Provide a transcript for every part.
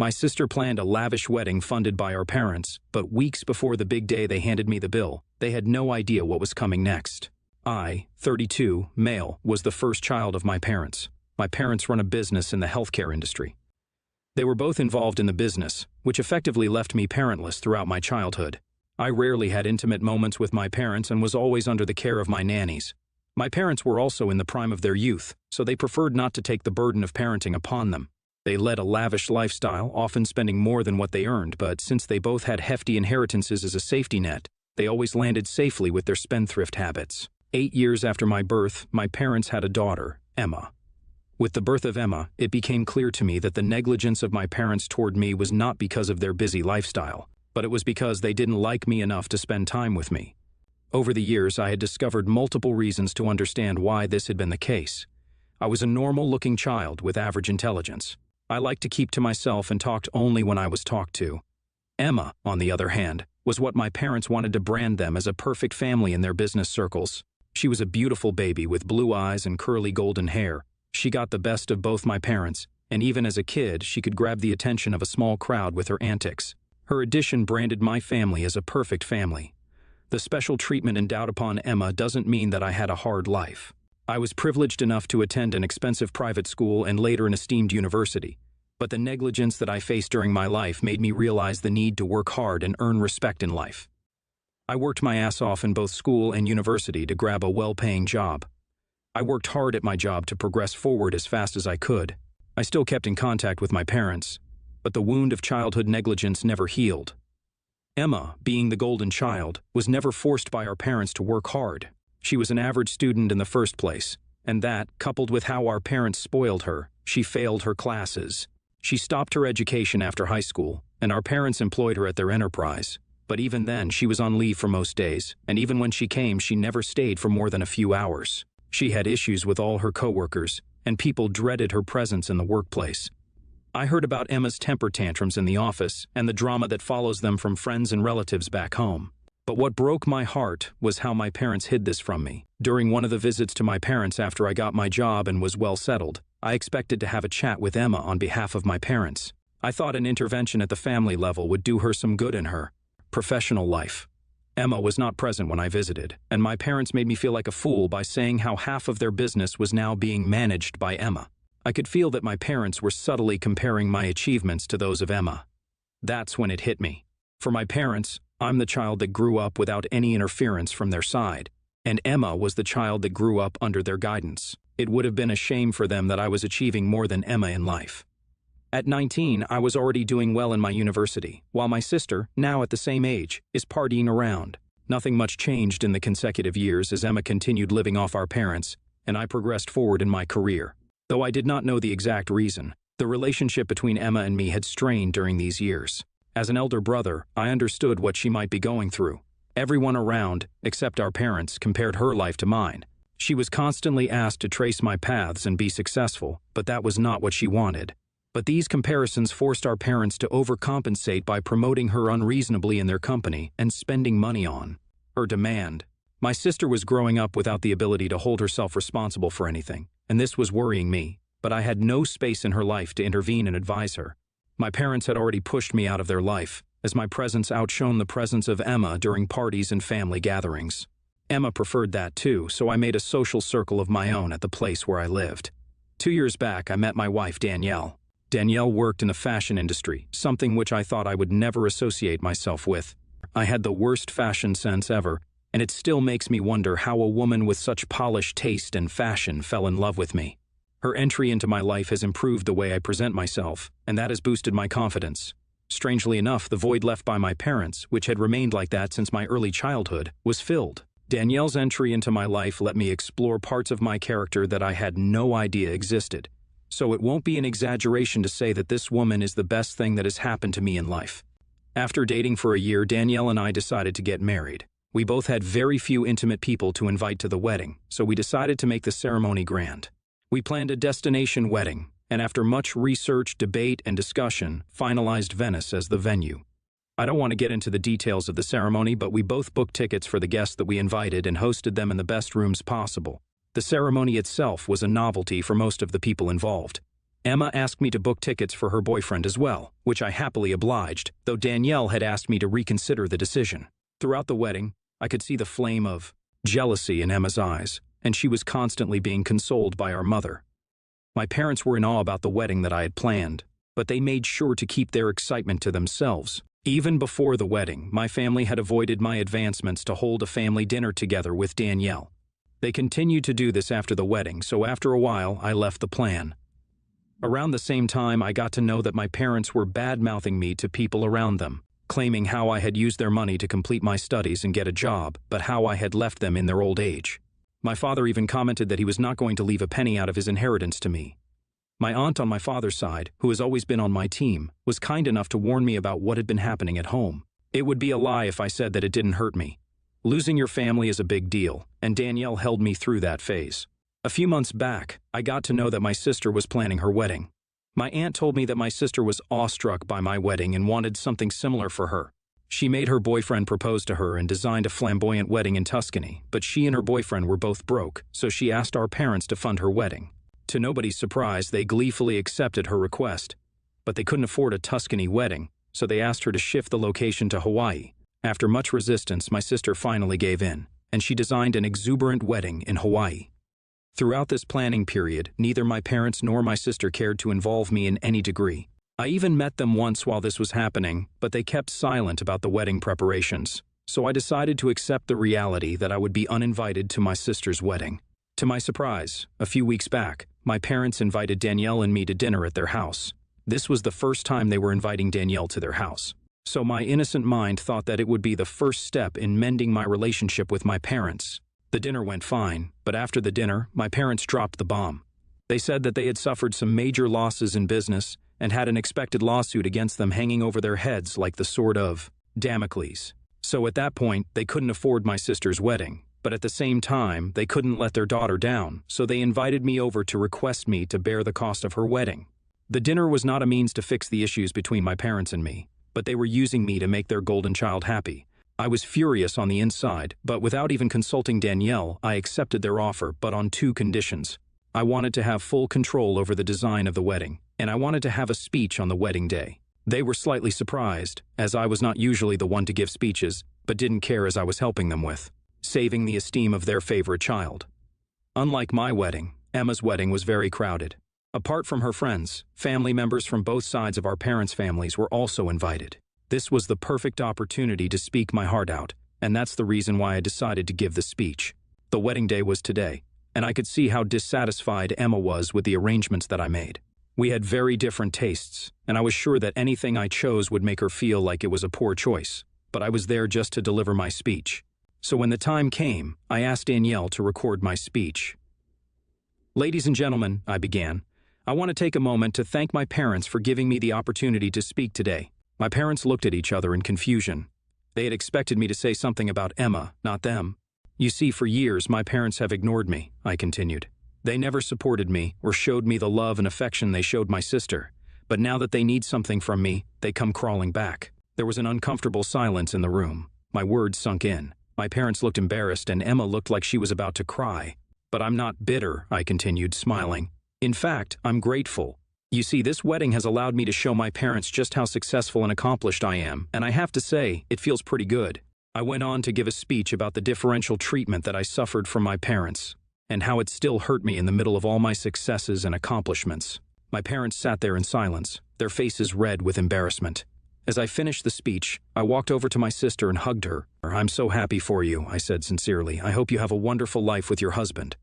My sister planned a lavish wedding funded by our parents, but weeks before the big day they handed me the bill. They had no idea what was coming next. I, 32, male, was the first child of my parents. My parents run a business in the healthcare industry. They were both involved in the business, which effectively left me parentless throughout my childhood. I rarely had intimate moments with my parents and was always under the care of my nannies. My parents were also in the prime of their youth, so they preferred not to take the burden of parenting upon them. They led a lavish lifestyle, often spending more than what they earned, but since they both had hefty inheritances as a safety net, they always landed safely with their spendthrift habits. 8 years after my birth, my parents had a daughter, Emma. With the birth of Emma, it became clear to me that the negligence of my parents toward me was not because of their busy lifestyle, but it was because they didn't like me enough to spend time with me. Over the years, I had discovered multiple reasons to understand why this had been the case. I was a normal-looking child with average intelligence. I liked to keep to myself and talked only when I was talked to. Emma, on the other hand, was what my parents wanted to brand them as a perfect family in their business circles. She was a beautiful baby with blue eyes and curly golden hair. She got the best of both my parents, and even as a kid, she could grab the attention of a small crowd with her antics. Her addition branded my family as a perfect family. The special treatment endowed upon Emma doesn't mean that I had a hard life. I was privileged enough to attend an expensive private school and later an esteemed university, but the negligence that I faced during my life made me realize the need to work hard and earn respect in life. I worked my ass off in both school and university to grab a well-paying job. I worked hard at my job to progress forward as fast as I could. I still kept in contact with my parents, but the wound of childhood negligence never healed. Emma, being the golden child, was never forced by our parents to work hard. She was an average student in the first place, and that, coupled with how our parents spoiled her, she failed her classes. She stopped her education after high school, and our parents employed her at their enterprise. But even then, she was on leave for most days, and even when she came, she never stayed for more than a few hours. She had issues with all her coworkers, and people dreaded her presence in the workplace. I heard about Emma's temper tantrums in the office and the drama that follows them from friends and relatives back home. But what broke my heart was how my parents hid this from me. During one of the visits to my parents after I got my job and was well settled, I expected to have a chat with Emma on behalf of my parents. I thought an intervention at the family level would do her some good in her professional life. Emma was not present when I visited, and my parents made me feel like a fool by saying how half of their business was now being managed by Emma. I could feel that my parents were subtly comparing my achievements to those of Emma. That's when it hit me. For my parents, I'm the child that grew up without any interference from their side, and Emma was the child that grew up under their guidance. It would have been a shame for them that I was achieving more than Emma in life. At 19, I was already doing well in my university, while my sister, now at the same age, is partying around. Nothing much changed in the consecutive years as Emma continued living off our parents, and I progressed forward in my career. Though I did not know the exact reason, the relationship between Emma and me had strained during these years. As an elder brother, I understood what she might be going through. Everyone around, except our parents, compared her life to mine. She was constantly asked to trace my paths and be successful, but that was not what she wanted. But these comparisons forced our parents to overcompensate by promoting her unreasonably in their company and spending money on her demand. My sister was growing up without the ability to hold herself responsible for anything, and this was worrying me, but I had no space in her life to intervene and advise her. My parents had already pushed me out of their life, as my presence outshone the presence of Emma during parties and family gatherings. Emma preferred that too, so I made a social circle of my own at the place where I lived. 2 years back, I met my wife, Danielle. Danielle worked in the fashion industry, something which I thought I would never associate myself with. I had the worst fashion sense ever, and it still makes me wonder how a woman with such polished taste and fashion fell in love with me. Her entry into my life has improved the way I present myself, and that has boosted my confidence. Strangely enough, the void left by my parents, which had remained like that since my early childhood, was filled. Danielle's entry into my life let me explore parts of my character that I had no idea existed. So it won't be an exaggeration to say that this woman is the best thing that has happened to me in life. After dating for a year, Danielle and I decided to get married. We both had very few intimate people to invite to the wedding, so we decided to make the ceremony grand. We planned a destination wedding, and after much research, debate, and discussion, finalized Venice as the venue. I don't want to get into the details of the ceremony, but we both booked tickets for the guests that we invited and hosted them in the best rooms possible. The ceremony itself was a novelty for most of the people involved. Emma asked me to book tickets for her boyfriend as well, which I happily obliged, though Danielle had asked me to reconsider the decision. Throughout the wedding, I could see the flame of jealousy in Emma's eyes, and she was constantly being consoled by our mother. My parents were in awe about the wedding that I had planned, but they made sure to keep their excitement to themselves. Even before the wedding, my family had avoided my advancements to hold a family dinner together with Danielle. They continued to do this after the wedding, so after a while, I left the plan. Around the same time, I got to know that my parents were bad-mouthing me to people around them, claiming how I had used their money to complete my studies and get a job, but how I had left them in their old age. My father even commented that he was not going to leave a penny out of his inheritance to me. My aunt on my father's side, who has always been on my team, was kind enough to warn me about what had been happening at home. It would be a lie if I said that it didn't hurt me. Losing your family is a big deal, and Danielle held me through that phase. A few months back, I got to know that my sister was planning her wedding. My aunt told me that my sister was awestruck by my wedding and wanted something similar for her. She made her boyfriend propose to her and designed a flamboyant wedding in Tuscany, but she and her boyfriend were both broke, so she asked our parents to fund her wedding. To nobody's surprise, they gleefully accepted her request. But they couldn't afford a Tuscany wedding, so they asked her to shift the location to Hawaii. After much resistance, my sister finally gave in, and she designed an exuberant wedding in Hawaii. Throughout this planning period, neither my parents nor my sister cared to involve me in any degree. I even met them once while this was happening, but they kept silent about the wedding preparations. So I decided to accept the reality that I would be uninvited to my sister's wedding. To my surprise, a few weeks back, my parents invited Danielle and me to dinner at their house. This was the first time they were inviting Danielle to their house. So my innocent mind thought that it would be the first step in mending my relationship with my parents. The dinner went fine, but after the dinner, my parents dropped the bomb. They said that they had suffered some major losses in business and had an expected lawsuit against them hanging over their heads like the sword of Damocles. So at that point, they couldn't afford my sister's wedding. But at the same time, they couldn't let their daughter down, so they invited me over to request me to bear the cost of her wedding. The dinner was not a means to fix the issues between my parents and me, but they were using me to make their golden child happy. I was furious on the inside, but without even consulting Danielle, I accepted their offer, but on two conditions. I wanted to have full control over the design of the wedding, and I wanted to have a speech on the wedding day. They were slightly surprised, as I was not usually the one to give speeches, but didn't care as I was helping them with saving the esteem of their favorite child. Unlike my wedding, Emma's wedding was very crowded. Apart from her friends, family members from both sides of our parents' families were also invited. This was the perfect opportunity to speak my heart out, and that's the reason why I decided to give the speech. The wedding day was today, and I could see how dissatisfied Emma was with the arrangements that I made. We had very different tastes, and I was sure that anything I chose would make her feel like it was a poor choice, but I was there just to deliver my speech. So when the time came, I asked Danielle to record my speech. "Ladies and gentlemen," I began, "I want to take a moment to thank my parents for giving me the opportunity to speak today." My parents looked at each other in confusion. They had expected me to say something about Emma, not them. "You see, for years, my parents have ignored me," I continued. "They never supported me or showed me the love and affection they showed my sister. But now that they need something from me, they come crawling back." There was an uncomfortable silence in the room. My words sunk in. My parents looked embarrassed and Emma looked like she was about to cry. "But I'm not bitter," I continued, smiling. "In fact, I'm grateful. You see, this wedding has allowed me to show my parents just how successful and accomplished I am, and I have to say, it feels pretty good." I went on to give a speech about the differential treatment that I suffered from my parents, and how it still hurt me in the middle of all my successes and accomplishments. My parents sat there in silence, their faces red with embarrassment. As I finished the speech, I walked over to my sister and hugged her. "I'm so happy for you," I said sincerely. "I hope you have a wonderful life with your husband."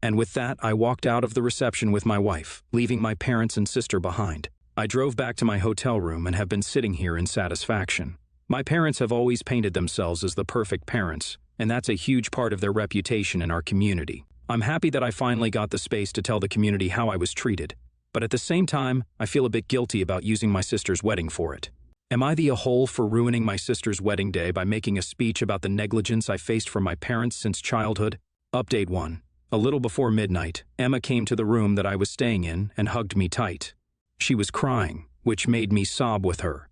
And with that, I walked out of the reception with my wife, leaving my parents and sister behind. I drove back to my hotel room and have been sitting here in satisfaction. My parents have always painted themselves as the perfect parents, and that's a huge part of their reputation in our community. I'm happy that I finally got the space to tell the community how I was treated. But at the same time, I feel a bit guilty about using my sister's wedding for it. Am I the a-hole for ruining my sister's wedding day by making a speech about the negligence I faced from my parents since childhood? Update 1. A little before midnight, Emma came to the room that I was staying in and hugged me tight. She was crying, which made me sob with her.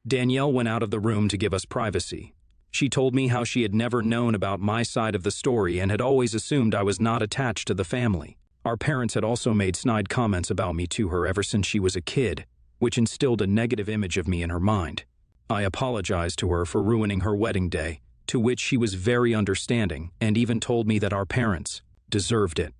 Danielle went out of the room to give us privacy. She told me how she had never known about my side of the story and had always assumed I was not attached to the family. Our parents had also made snide comments about me to her ever since she was a kid, which instilled a negative image of me in her mind. I apologized to her for ruining her wedding day, to which she was very understanding and even told me that our parents deserved it.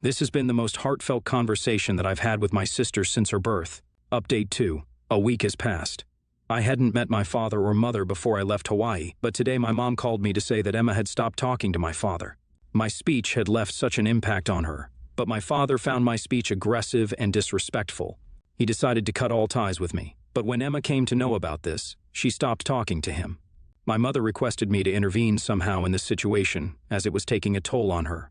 This has been the most heartfelt conversation that I've had with my sister since her birth. Update 2. A week has passed. I hadn't met my father or mother before I left Hawaii, but today my mom called me to say that Emma had stopped talking to my father. My speech had left such an impact on her, but my father found my speech aggressive and disrespectful. He decided to cut all ties with me, but when Emma came to know about this, she stopped talking to him. My mother requested me to intervene somehow in this situation, as it was taking a toll on her.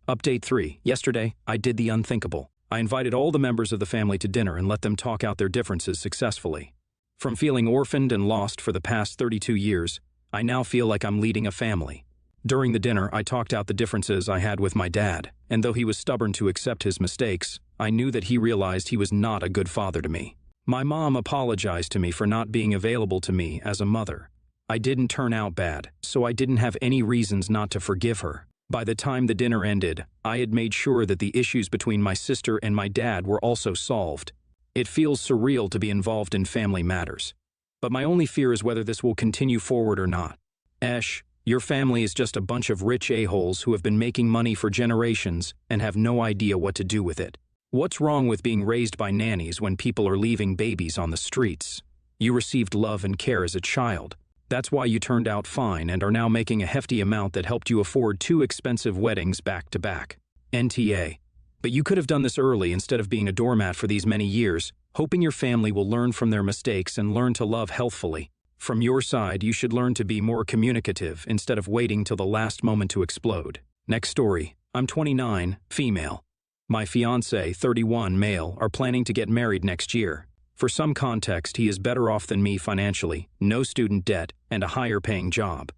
Update 3. Yesterday, I did the unthinkable. I invited all the members of the family to dinner and let them talk out their differences successfully. From feeling orphaned and lost for the past 32 years, I now feel like I'm leading a family. During the dinner, I talked out the differences I had with my dad, and though he was stubborn to accept his mistakes, I knew that he realized he was not a good father to me. My mom apologized to me for not being available to me as a mother. I didn't turn out bad, so I didn't have any reasons not to forgive her. By the time the dinner ended, I had made sure that the issues between my sister and my dad were also solved. It feels surreal to be involved in family matters. But my only fear is whether this will continue forward or not. Esh, your family is just a bunch of rich a-holes who have been making money for generations and have no idea what to do with it. What's wrong with being raised by nannies when people are leaving babies on the streets? You received love and care as a child. That's why you turned out fine and are now making a hefty amount that helped you afford 2 expensive weddings back to back. NTA. But you could have done this early instead of being a doormat for these many years, hoping your family will learn from their mistakes and learn to love healthfully. From your side, you should learn to be more communicative instead of waiting till the last moment to explode. Next story. I'm 29, female. My fiancé, 31, male, are planning to get married next year. For some context, he is better off than me financially, no student debt, and a higher-paying job.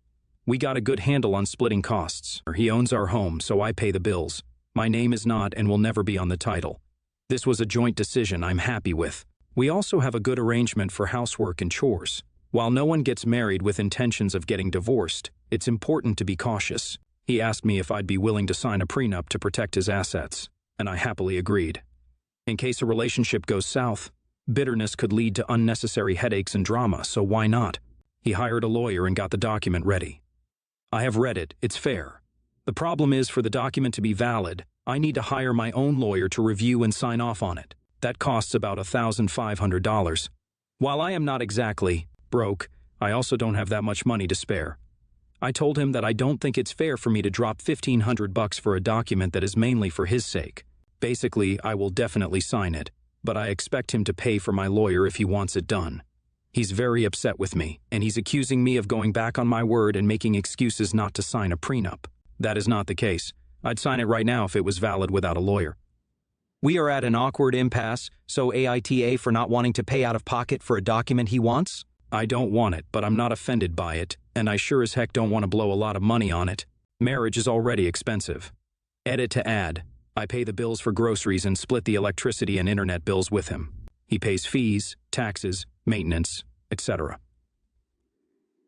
We got a good handle on splitting costs. He owns our home, so I pay the bills. My name is not and will never be on the title. This was a joint decision I'm happy with. We also have a good arrangement for housework and chores. While no one gets married with intentions of getting divorced, it's important to be cautious. He asked me if I'd be willing to sign a prenup to protect his assets, and I happily agreed. In case a relationship goes south, bitterness could lead to unnecessary headaches and drama, so why not? He hired a lawyer and got the document ready. I have read it, it's fair. The problem is, for the document to be valid, I need to hire my own lawyer to review and sign off on it. That costs about $1,500. While I am not exactly broke, I also don't have that much money to spare. I told him that I don't think it's fair for me to drop $1,500 for a document that is mainly for his sake. Basically, I will definitely sign it, but I expect him to pay for my lawyer if he wants it done. He's very upset with me, and he's accusing me of going back on my word and making excuses not to sign a prenup. That is not the case. I'd sign it right now if it was valid without a lawyer. We are at an awkward impasse, so AITA for not wanting to pay out of pocket for a document he wants? I don't want it, but I'm not offended by it, and I sure as heck don't want to blow a lot of money on it. Marriage is already expensive. Edit to add. I pay the bills for groceries and split the electricity and internet bills with him. He pays fees, taxes, maintenance, etc.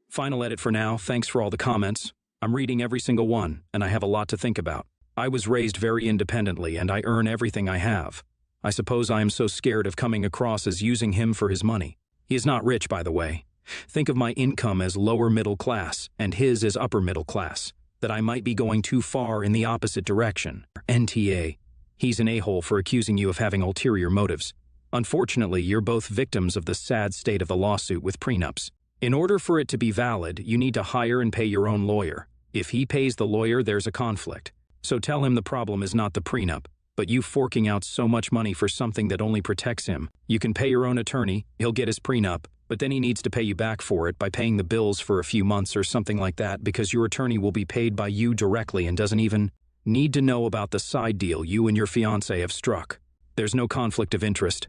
Final edit for now. Thanks for all the comments. I'm reading every single one, and I have a lot to think about. I was raised very independently, and I earn everything I have. I suppose I am so scared of coming across as using him for his money. He is not rich, by the way. Think of my income as lower middle class, and his as upper middle class, that I might be going too far in the opposite direction. NTA. He's an a-hole for accusing you of having ulterior motives. Unfortunately, you're both victims of the sad state of the lawsuit with prenups. In order for it to be valid, you need to hire and pay your own lawyer. If he pays the lawyer, there's a conflict. So tell him the problem is not the prenup, but you forking out so much money for something that only protects him. You can pay your own attorney, he'll get his prenup, but then he needs to pay you back for it by paying the bills for a few months or something like that, because your attorney will be paid by you directly and doesn't even need to know about the side deal you and your fiancé have struck. There's no conflict of interest.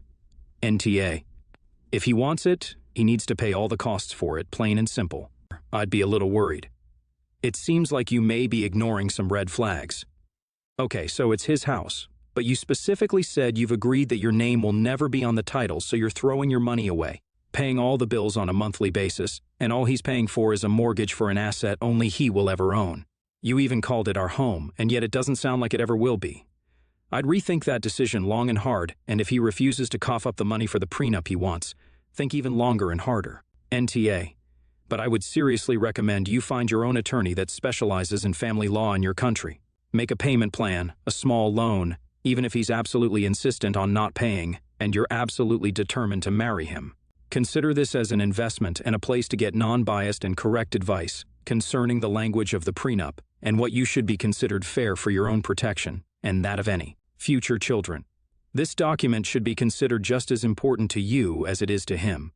NTA. If he wants it, he needs to pay all the costs for it, plain and simple. I'd be a little worried. It seems like you may be ignoring some red flags. Okay, so it's his house, but you specifically said you've agreed that your name will never be on the title, so you're throwing your money away, paying all the bills on a monthly basis, and all he's paying for is a mortgage for an asset only he will ever own. You even called it our home, and yet it doesn't sound like it ever will be. I'd rethink that decision long and hard, and if he refuses to cough up the money for the prenup he wants, think even longer and harder. NTA. But I would seriously recommend you find your own attorney that specializes in family law in your country. Make a payment plan, a small loan, even if he's absolutely insistent on not paying, and you're absolutely determined to marry him. Consider this as an investment and a place to get non-biased and correct advice concerning the language of the prenup and what you should be considered fair for your own protection and that of any future children. This document should be considered just as important to you as it is to him.